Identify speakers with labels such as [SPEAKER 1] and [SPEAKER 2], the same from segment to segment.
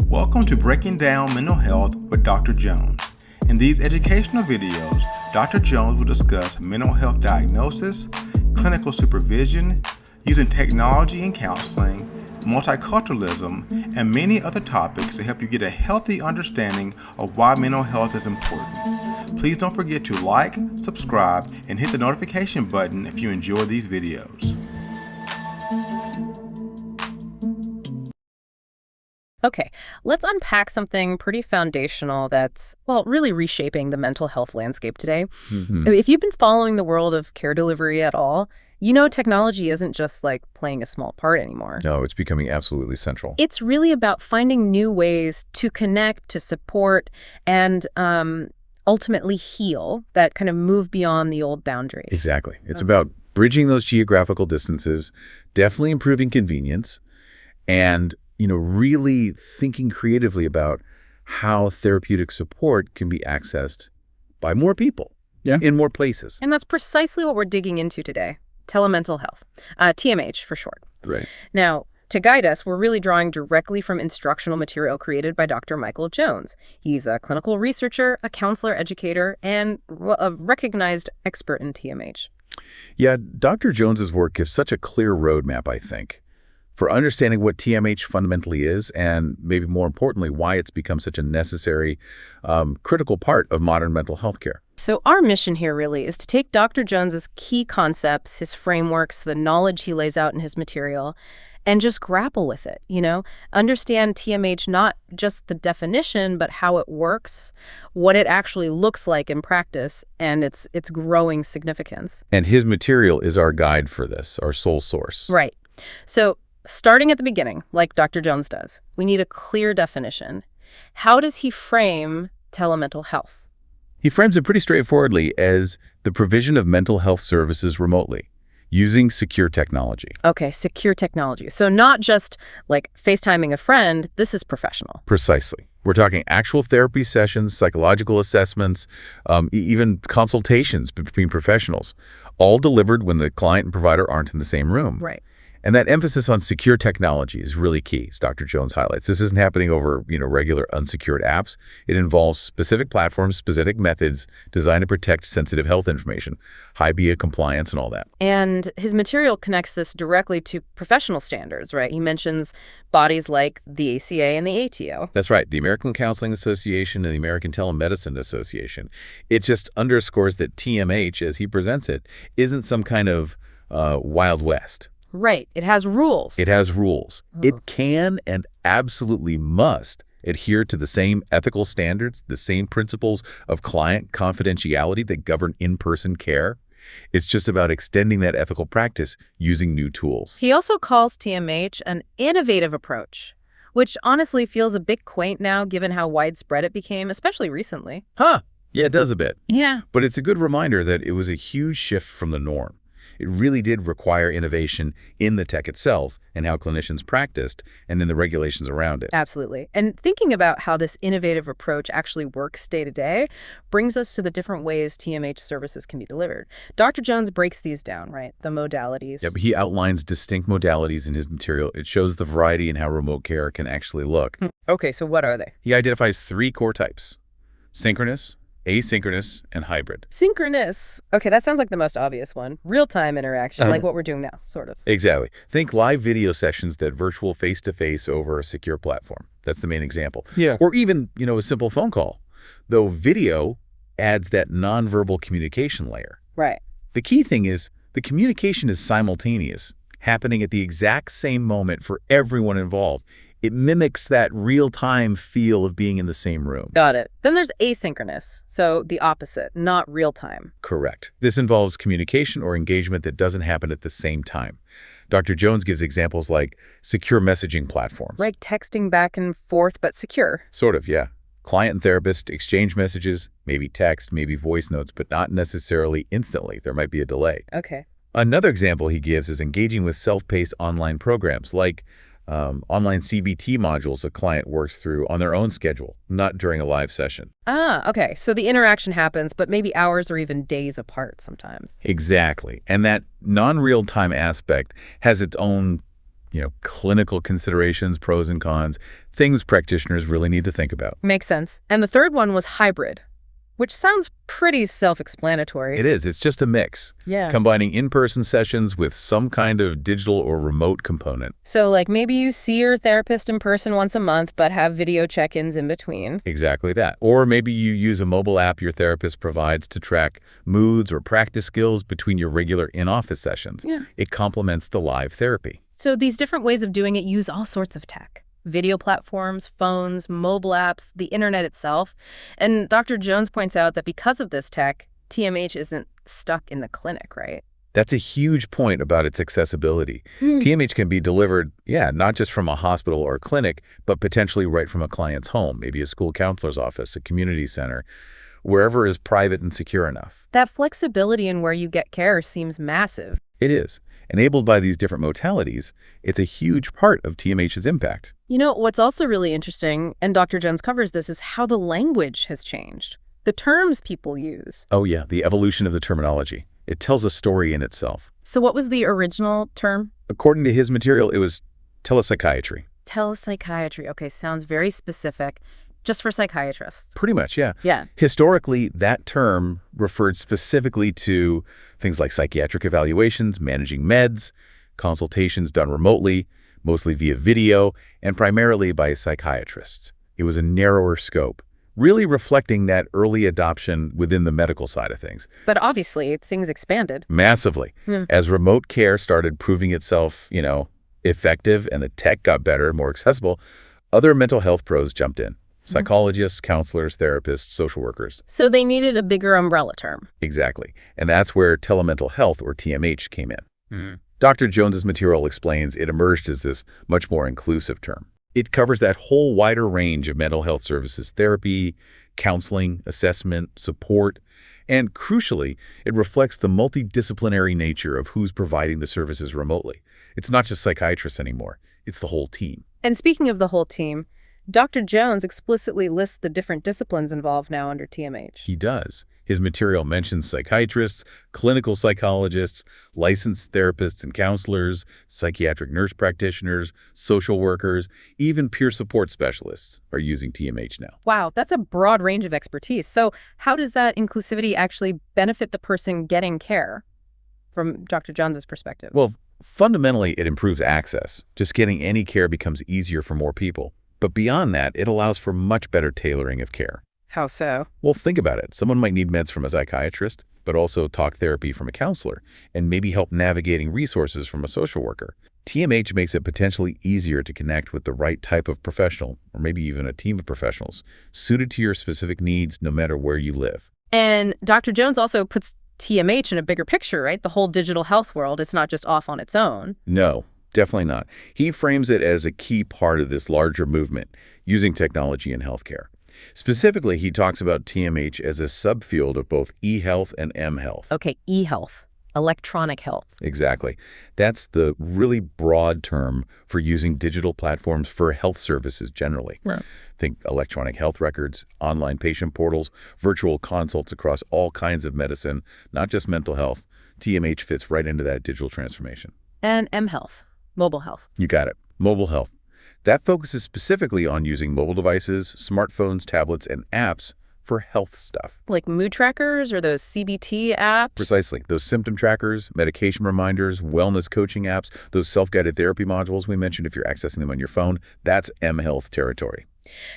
[SPEAKER 1] Welcome to Breaking Down Mental Health with Dr. Jones. In these educational videos, Dr. Jones will discuss mental health diagnosis, clinical supervision, using technology in counseling, multiculturalism, and many other topics to help you get a healthy understanding of why mental health is important. Please don't forget to like, subscribe, and hit the notification button if you enjoy these videos.
[SPEAKER 2] Okay, let's unpack something pretty foundational that's, well, really reshaping the mental health landscape today. If you've been following the world of care delivery at all, you know technology isn't just like playing a small part anymore.
[SPEAKER 3] No, it's becoming absolutely central.
[SPEAKER 2] It's really about finding new ways to connect, to support, and ultimately heal that kind of move beyond the old boundaries.
[SPEAKER 3] Exactly. It's about bridging those geographical distances, definitely improving convenience, and really thinking creatively about how therapeutic support can be accessed by more people in more places.
[SPEAKER 2] And that's precisely what we're digging into today. Telemental health, TMH for short.
[SPEAKER 3] Right.
[SPEAKER 2] Now, to guide us, we're really drawing directly from instructional material created by Dr. Michael Jones. He's a clinical researcher, a counselor, educator, and a recognized expert in TMH.
[SPEAKER 3] Yeah, Dr. Jones's work gives such a clear roadmap, I think, for understanding what TMH fundamentally is and maybe more importantly, why it's become such a necessary, critical part of modern mental health care.
[SPEAKER 2] So our mission here really is to take Dr. Jones's key concepts, his frameworks, the knowledge he lays out in his material, and just grapple with it, Understand TMH, not just the definition, but how it works, what it actually looks like in practice, and its growing significance.
[SPEAKER 3] And his material is our guide for this, our sole source.
[SPEAKER 2] Right. So starting at the beginning, like Dr. Jones does, we need a clear definition. How does he frame telemental health?
[SPEAKER 3] He frames it pretty straightforwardly as the provision of mental health services remotely, using secure technology.
[SPEAKER 2] Okay, secure technology. So not just like FaceTiming a friend, this is professional.
[SPEAKER 3] Precisely. We're talking actual therapy sessions, psychological assessments, even consultations between professionals, all delivered when the client and provider aren't in the same room.
[SPEAKER 2] Right.
[SPEAKER 3] And that emphasis on secure technology is really key, as Dr. Jones highlights. This isn't happening over, regular unsecured apps. It involves specific platforms, specific methods designed to protect sensitive health information, high BIA compliance and all that.
[SPEAKER 2] And his material connects this directly to professional standards, right? He mentions bodies like the ACA and the ATO.
[SPEAKER 3] That's right, the American Counseling Association and the American Telemedicine Association. It just underscores that TMH, as he presents it, isn't some kind of Wild West.
[SPEAKER 2] Right. It has rules.
[SPEAKER 3] It has rules. It can and absolutely must adhere to the same ethical standards, the same principles of client confidentiality that govern in-person care. It's just about extending that ethical practice using new tools.
[SPEAKER 2] He also calls TMH an innovative approach, which honestly feels a bit quaint now given how widespread it became, especially recently.
[SPEAKER 3] Yeah, it does a bit.
[SPEAKER 2] Yeah.
[SPEAKER 3] But it's a good reminder that it was a huge shift from the norm. It really did require innovation in the tech itself and how clinicians practiced and in the regulations around it.
[SPEAKER 2] Absolutely. And thinking about how this innovative approach actually works day to day brings us to the different ways TMH services can be delivered. Dr. Jones breaks these down, right? The modalities.
[SPEAKER 3] Yep, he outlines distinct modalities in his material. It shows the variety in how remote care can actually look.
[SPEAKER 2] Okay, so what are they?
[SPEAKER 3] He identifies 3 core types: synchronous, asynchronous, and hybrid.
[SPEAKER 2] Synchronous. Okay, that sounds like the most obvious one. Real-time interaction, like what we're doing now, sort of.
[SPEAKER 3] Exactly. Think live video sessions that virtual face-to-face over a secure platform. That's the main example.
[SPEAKER 1] Yeah.
[SPEAKER 3] Or even, a simple phone call. Though video adds that nonverbal communication layer.
[SPEAKER 2] Right.
[SPEAKER 3] The key thing is the communication is simultaneous, happening at the exact same moment for everyone involved. It mimics that real-time feel of being in the same room.
[SPEAKER 2] Got it. Then there's asynchronous, so the opposite, not real-time.
[SPEAKER 3] Correct. This involves communication or engagement that doesn't happen at the same time. Dr. Jones gives examples like secure messaging platforms.
[SPEAKER 2] Like texting back and forth, but secure.
[SPEAKER 3] Sort of, yeah. Client and therapist exchange messages, maybe text, maybe voice notes, but not necessarily instantly. There might be a delay.
[SPEAKER 2] Okay.
[SPEAKER 3] Another example he gives is engaging with self-paced online programs like online CBT modules a client works through on their own schedule, not during a live session.
[SPEAKER 2] Ah, okay. So the interaction happens, but maybe hours or even days apart sometimes.
[SPEAKER 3] Exactly. And that non-real-time aspect has its own clinical considerations, pros and cons, things practitioners really need to think about.
[SPEAKER 2] Makes sense. And the third one was hybrid, which sounds pretty self-explanatory.
[SPEAKER 3] It is. It's just a mix.
[SPEAKER 2] Yeah.
[SPEAKER 3] Combining in-person sessions with some kind of digital or remote component.
[SPEAKER 2] So, like, maybe you see your therapist in person once a month, but have video check-ins in between.
[SPEAKER 3] Exactly that. Or maybe you use a mobile app your therapist provides to track moods or practice skills between your regular in-office sessions.
[SPEAKER 2] Yeah.
[SPEAKER 3] It complements the live therapy.
[SPEAKER 2] So these different ways of doing it use all sorts of tech. Video platforms, phones, mobile apps, the internet itself. And Dr. Jones points out that because of this tech, TMH isn't stuck in the clinic, right?
[SPEAKER 3] That's a huge point about its accessibility. TMH can be delivered, not just from a hospital or clinic, but potentially right from a client's home, maybe a school counselor's office, a community center, wherever is private and secure enough.
[SPEAKER 2] That flexibility in where you get care seems massive.
[SPEAKER 3] It is. Enabled by these different modalities, it's a huge part of TMH's impact.
[SPEAKER 2] What's also really interesting, and Dr. Jones covers this, is how the language has changed. The terms people use.
[SPEAKER 3] Oh yeah, the evolution of the terminology. It tells a story in itself.
[SPEAKER 2] So what was the original term?
[SPEAKER 3] According to his material, it was telepsychiatry.
[SPEAKER 2] Telepsychiatry. Okay, sounds very specific. Just for psychiatrists.
[SPEAKER 3] Pretty much, yeah.
[SPEAKER 2] Yeah.
[SPEAKER 3] Historically, that term referred specifically to things like psychiatric evaluations, managing meds, consultations done remotely, mostly via video, and primarily by psychiatrists. It was a narrower scope, really reflecting that early adoption within the medical side of things.
[SPEAKER 2] But obviously, things expanded.
[SPEAKER 3] Massively. As remote care started proving itself, effective and the tech got better, more accessible, other mental health pros jumped in. Psychologists, counselors, therapists, social workers.
[SPEAKER 2] So they needed a bigger umbrella term.
[SPEAKER 3] Exactly. And that's where telemental health, or TMH, came in. Dr. Jones's material explains it emerged as this much more inclusive term. It covers that whole wider range of mental health services, therapy, counseling, assessment, support, and crucially, it reflects the multidisciplinary nature of who's providing the services remotely. It's not just psychiatrists anymore. It's the whole team.
[SPEAKER 2] And speaking of the whole team, Dr. Jones explicitly lists the different disciplines involved now under TMH.
[SPEAKER 3] He does. His material mentions psychiatrists, clinical psychologists, licensed therapists and counselors, psychiatric nurse practitioners, social workers, even peer support specialists are using TMH now.
[SPEAKER 2] Wow, that's a broad range of expertise. So how does that inclusivity actually benefit the person getting care from Dr. Jones's perspective?
[SPEAKER 3] Well, fundamentally, it improves access. Just getting any care becomes easier for more people. But beyond that, it allows for much better tailoring of care.
[SPEAKER 2] How so?
[SPEAKER 3] Well, think about it. Someone might need meds from a psychiatrist, but also talk therapy from a counselor, and maybe help navigating resources from a social worker. TMH makes it potentially easier to connect with the right type of professional, or maybe even a team of professionals, suited to your specific needs no matter where you live.
[SPEAKER 2] And Dr. Jones also puts TMH in a bigger picture, right? The whole digital health world. It's not just off on its own.
[SPEAKER 3] No. Definitely not. He frames it as a key part of this larger movement, using technology in healthcare. Specifically, he talks about TMH as a subfield of both e-health and m-health.
[SPEAKER 2] Okay, e-health, electronic health.
[SPEAKER 3] Exactly. That's the really broad term for using digital platforms for health services generally.
[SPEAKER 2] Right.
[SPEAKER 3] Think electronic health records, online patient portals, virtual consults across all kinds of medicine, not just mental health. TMH fits right into that digital transformation.
[SPEAKER 2] And m-health. Mobile health.
[SPEAKER 3] You got it. Mobile health. That focuses specifically on using mobile devices, smartphones, tablets, and apps for health stuff.
[SPEAKER 2] Like mood trackers or those CBT apps?
[SPEAKER 3] Precisely. Those symptom trackers, medication reminders, wellness coaching apps, those self-guided therapy modules we mentioned if you're accessing them on your phone, that's m-health territory.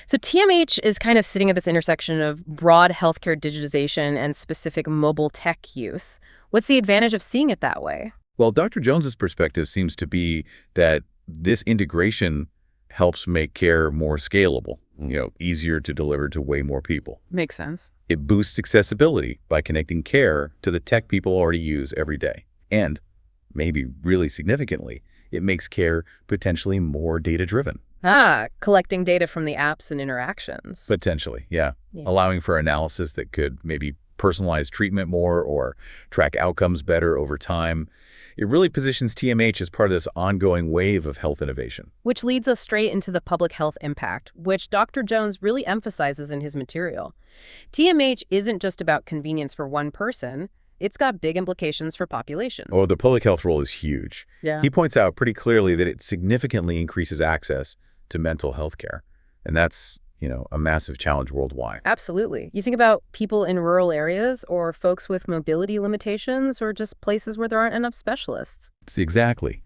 [SPEAKER 2] So TMH is kind of sitting at this intersection of broad healthcare digitization and specific mobile tech use. What's the advantage of seeing it that way?
[SPEAKER 3] Well, Dr. Jones's perspective seems to be that this integration helps make care more scalable, easier to deliver to way more people.
[SPEAKER 2] Makes sense.
[SPEAKER 3] It boosts accessibility by connecting care to the tech people already use every day. And, maybe really significantly, it makes care potentially more data-driven.
[SPEAKER 2] Collecting data from the apps and interactions.
[SPEAKER 3] Potentially, yeah. Allowing for analysis that could maybe personalize treatment more or track outcomes better over time. It really positions TMH as part of this ongoing wave of health innovation.
[SPEAKER 2] Which leads us straight into the public health impact, which Dr. Jones really emphasizes in his material. TMH isn't just about convenience for one person. It's got big implications for populations.
[SPEAKER 3] Oh, the public health role is huge.
[SPEAKER 2] Yeah.
[SPEAKER 3] He points out pretty clearly that it significantly increases access to mental health care. And that's, a massive challenge worldwide.
[SPEAKER 2] Absolutely. You think about people in rural areas or folks with mobility limitations or just places where there aren't enough specialists.
[SPEAKER 3] Exactly.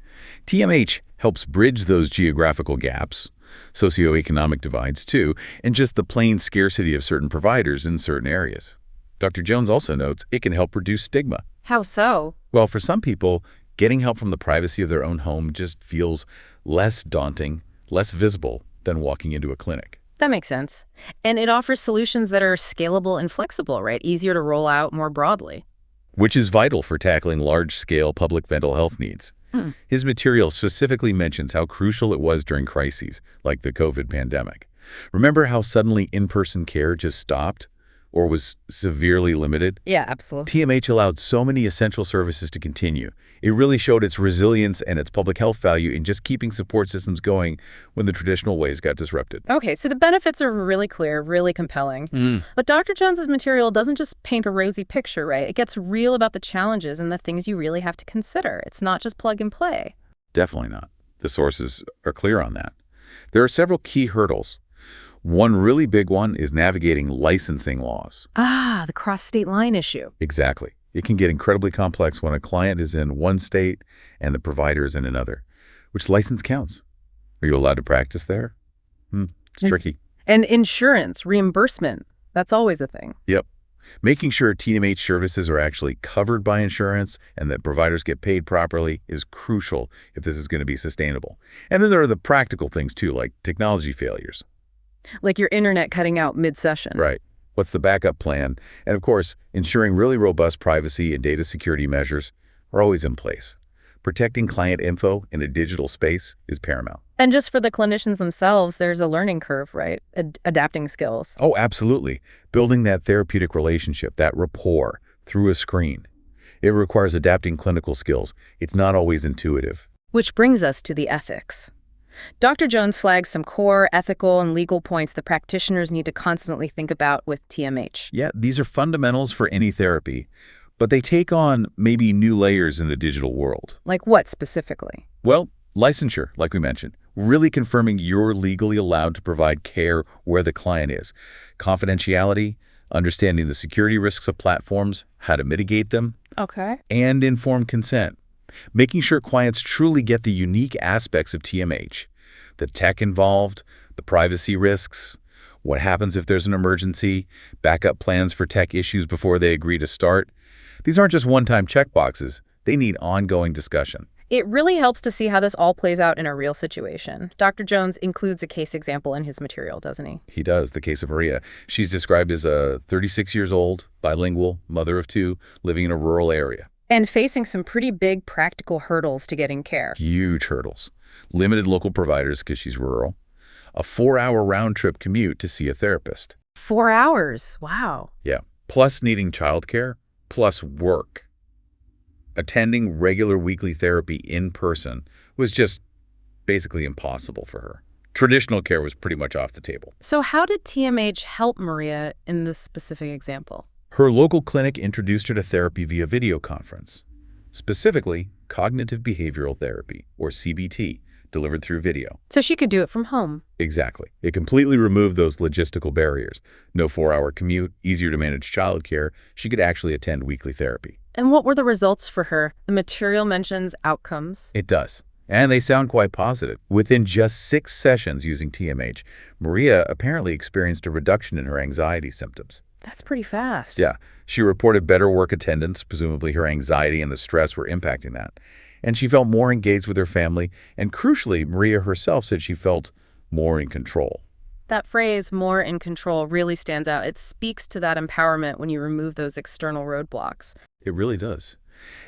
[SPEAKER 3] TMH helps bridge those geographical gaps, socioeconomic divides too, and just the plain scarcity of certain providers in certain areas. Dr. Jones also notes it can help reduce stigma.
[SPEAKER 2] How so?
[SPEAKER 3] Well, for some people, getting help from the privacy of their own home just feels less daunting, less visible than walking into a clinic.
[SPEAKER 2] That makes sense. And it offers solutions that are scalable and flexible, right? Easier to roll out more broadly.
[SPEAKER 3] Which is vital for tackling large-scale public mental health needs. His material specifically mentions how crucial it was during crises, like the COVID pandemic. Remember how suddenly in-person care just stopped or was severely limited?
[SPEAKER 2] Yeah, absolutely.
[SPEAKER 3] TMH allowed so many essential services to continue. It really showed its resilience and its public health value in just keeping support systems going when the traditional ways got disrupted.
[SPEAKER 2] Okay, so the benefits are really clear, really compelling. But Dr. Jones's material doesn't just paint a rosy picture, right? It gets real about the challenges and the things you really have to consider. It's not just plug and play.
[SPEAKER 3] Definitely not. The sources are clear on that. There are several key hurdles. One really big one is navigating licensing laws.
[SPEAKER 2] Ah, the cross-state line issue.
[SPEAKER 3] Exactly. It can get incredibly complex when a client is in one state and the provider is in another. Which license counts? Are you allowed to practice there? It's tricky.
[SPEAKER 2] And insurance, reimbursement, that's always a thing.
[SPEAKER 3] Yep. Making sure TMH services are actually covered by insurance and that providers get paid properly is crucial if this is going to be sustainable. And then there are the practical things too, like technology failures.
[SPEAKER 2] Like your internet cutting out mid-session.
[SPEAKER 3] Right. What's the backup plan? And of course, ensuring really robust privacy and data security measures are always in place. Protecting client info in a digital space is paramount.
[SPEAKER 2] And just for the clinicians themselves, there's a learning curve, right? Adapting skills.
[SPEAKER 3] Oh, absolutely. Building that therapeutic relationship, that rapport through a screen. It requires adapting clinical skills. It's not always intuitive.
[SPEAKER 2] Which brings us to the ethics. Dr. Jones flags some core ethical and legal points that practitioners need to constantly think about with TMH.
[SPEAKER 3] Yeah, these are fundamentals for any therapy, but they take on maybe new layers in the digital world.
[SPEAKER 2] Like what specifically?
[SPEAKER 3] Well, licensure, like we mentioned, really confirming you're legally allowed to provide care where the client is. Confidentiality, understanding the security risks of platforms, how to mitigate them,
[SPEAKER 2] Okay.
[SPEAKER 3] and informed consent. Making sure clients truly get the unique aspects of TMH, the tech involved, the privacy risks, what happens if there's an emergency, backup plans for tech issues before they agree to start. These aren't just one-time checkboxes. They need ongoing discussion.
[SPEAKER 2] It really helps to see how this all plays out in a real situation. Dr. Jones includes a case example in his material, doesn't he?
[SPEAKER 3] He does, the case of Maria. She's described as a 36 years old, bilingual, mother of two, living in a rural area.
[SPEAKER 2] And facing some pretty big practical hurdles to getting care.
[SPEAKER 3] Huge hurdles. Limited local providers because she's rural. A 4-hour round-trip commute to see a therapist.
[SPEAKER 2] 4 hours. Wow.
[SPEAKER 3] Yeah. Plus needing childcare, plus work. Attending regular weekly therapy in person was just basically impossible for her. Traditional care was pretty much off the table.
[SPEAKER 2] So how did TMH help Maria in this specific example?
[SPEAKER 3] Her local clinic introduced her to therapy via video conference, specifically cognitive behavioral therapy, or CBT, delivered through video.
[SPEAKER 2] So she could do it from home.
[SPEAKER 3] Exactly. It completely removed those logistical barriers. No 4-hour commute, easier to manage childcare. She could actually attend weekly therapy.
[SPEAKER 2] And what were the results for her? The material mentions outcomes.
[SPEAKER 3] It does. And they sound quite positive. Within just 6 sessions using TMH, Maria apparently experienced a reduction in her anxiety symptoms.
[SPEAKER 2] That's pretty fast.
[SPEAKER 3] Yeah. She reported better work attendance. Presumably her anxiety and the stress were impacting that. And she felt more engaged with her family. And crucially, Maria herself said she felt more in control.
[SPEAKER 2] That phrase, more in control, really stands out. It speaks to that empowerment when you remove those external roadblocks.
[SPEAKER 3] It really does.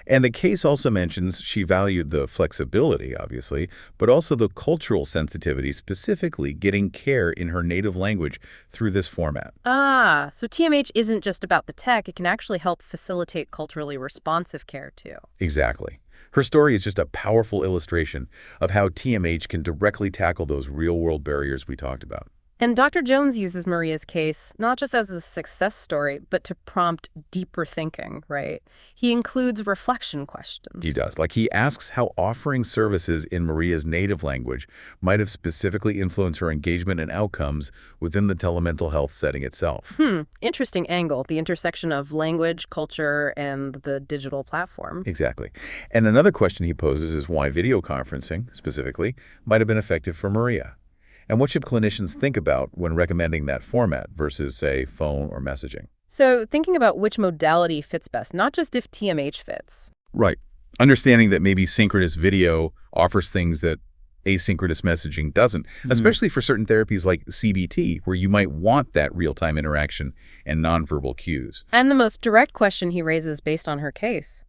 [SPEAKER 3] And the case also mentions she valued the flexibility, obviously, but also the cultural sensitivity, specifically getting care in her native language through this format.
[SPEAKER 2] Ah, so TMH isn't just about the tech. It can actually help facilitate culturally responsive care, too.
[SPEAKER 3] Exactly. Her story is just a powerful illustration of how TMH can directly tackle those real-world barriers we talked about.
[SPEAKER 2] And Dr. Jones uses Maria's case not just as a success story, but to prompt deeper thinking, right? He includes reflection questions.
[SPEAKER 3] He does. Like, he asks how offering services in Maria's native language might have specifically influenced her engagement and outcomes within the telemental health setting itself.
[SPEAKER 2] Interesting angle, the intersection of language, culture, and the digital platform.
[SPEAKER 3] Exactly. And another question he poses is why video conferencing, specifically, might have been effective for Maria. And what should clinicians think about when recommending that format versus, say, phone or messaging?
[SPEAKER 2] So thinking about which modality fits best, not just if TMH fits.
[SPEAKER 3] Right. Understanding that maybe synchronous video offers things that asynchronous messaging doesn't, especially for certain therapies like CBT, where you might want that real-time interaction and nonverbal cues.
[SPEAKER 2] And the most direct question he raises based on her case.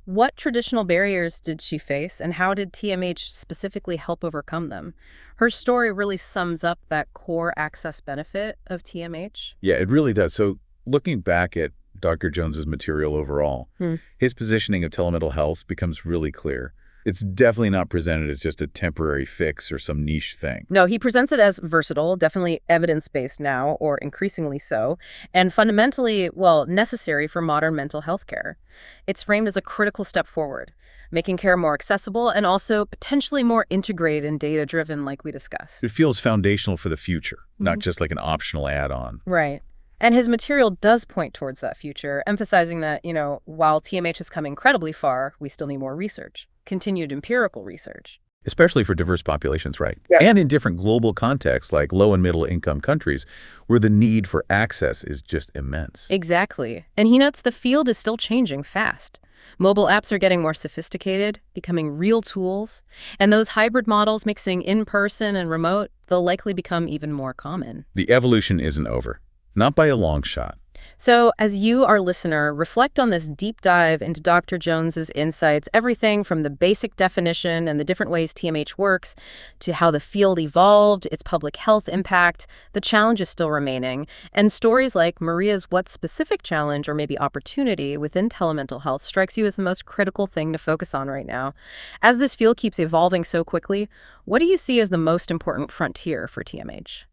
[SPEAKER 2] What traditional barriers did she face, and how did TMH specifically help overcome them? Her story really sums up that core access benefit of TMH.
[SPEAKER 3] Yeah, it really does. So looking back at Dr. Jones's material overall, his positioning of telemental health becomes really clear. It's definitely not presented as just a temporary fix or some niche thing.
[SPEAKER 2] No, he presents it as versatile, definitely evidence-based now, or increasingly so, and fundamentally, well, necessary for modern mental health care. It's framed as a critical step forward, making care more accessible and also potentially more integrated and data-driven, like we discussed.
[SPEAKER 3] It feels foundational for the future, not just like an optional add-on.
[SPEAKER 2] Right. And his material does point towards that future, emphasizing that, while TMH has come incredibly far, we still need more research. Continued empirical research.
[SPEAKER 3] Especially for diverse populations, right?
[SPEAKER 2] Yes.
[SPEAKER 3] And in different global contexts like low and middle income countries where the need for access is just immense.
[SPEAKER 2] Exactly. And he notes the field is still changing fast. Mobile apps are getting more sophisticated, becoming real tools, and those hybrid models mixing in-person and remote, they'll likely become even more common.
[SPEAKER 3] The evolution isn't over, not by a long shot.
[SPEAKER 2] So as you, our listener, reflect on this deep dive into Dr. Jones's insights, everything from the basic definition and the different ways TMH works to how the field evolved, its public health impact, the challenges still remaining, and stories like Maria's what specific challenge or maybe opportunity within telemental health strikes you as the most critical thing to focus on right now. As this field keeps evolving so quickly, what do you see as the most important frontier for TMH?